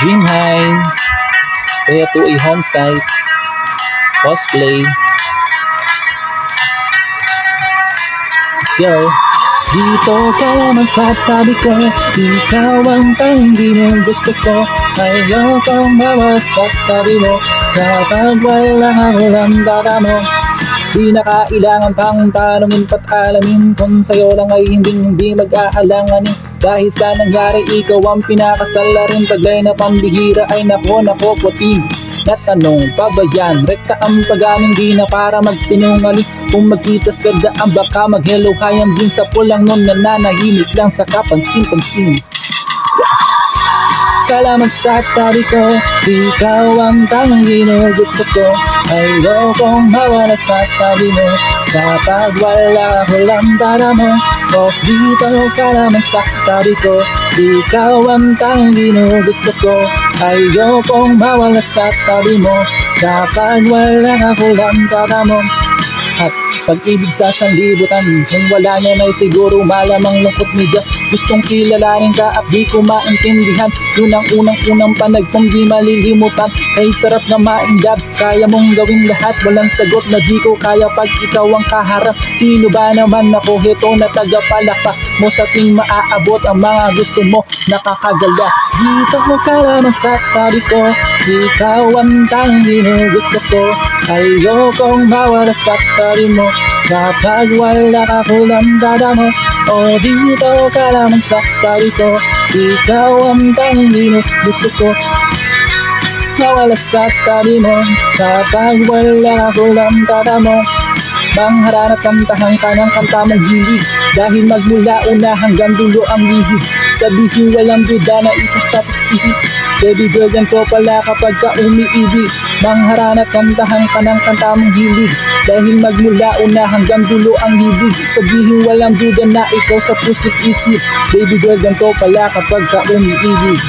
Dreamheim, kaya to a home site, cosplay. Let's go! Dito ka naman sa tabi ko, ikaw ang tanging gusto ko. Ayokong mawas sa tabi mo, kapag walang alam mo. Di na kailangan pang tanongin pat alamin kung sa'yo lang ay hindi mag-aalanganin. Dahil sa nangyari ikaw ang pinakasala rin. Taglay na pambihira ay nako puti. Natanong pa ba yan? Rekta ang pag-amin, di na para magsinungaling. Kung magkita sa daan baka mag-hello hi ang din sa pulang nun. Nananahimik lang sa kapansin-pansin. Kalaman sa tabi ko, ikaw ang tanging gusto ko. Ayokong mawala sa tabi mo, kapag wala ko lamdara mo. O dito ka naman sa tabi ko, ikaw ang tanging gusto ko. Ayokong mawala sa tabi mo, kapag wala ko lamdara mo. At pag-ibig sa sanlibutan, kung wala niya na siguro malamang lungkot ni Diyan. Gustong kilalanin ka at di ko maintindihan. Yun ang unang panagpong di malilimutan. Kay sarap na maingab, kaya mong gawin lahat. Walang sagot na di ko kaya pag ikaw ang kaharap. Sino ba naman ako, heto na tagapalakpak mo sa ting maaabot ang mga gusto mo. Nakakagala, dito mo ka naman sa tabi ko, ikaw ang tanging gusto ko. Ayokong mawala sa tabi mo, kapag wala ka kulang dada mo. O dito ka naman sa tabi ko, ikaw ang tanging gusto ko. Mawala sa tabi mo, kapag wala ka kulang dada mo. Mangharana kantahan ka ng kanta mong hilig, dahil magmula una hanggang dulo ang lihid. Sabihin walang duda na ikot sa isip, baby girl yan ko pala kapag ka umiibig. Mangharana kantahan ka ng kanta mong hilig, dahil magmula una hanggang dulo ang hibig. Sabihin walang duda na ikaw sa puso't isip, baby girl yan ko pala kapag ka umiibig.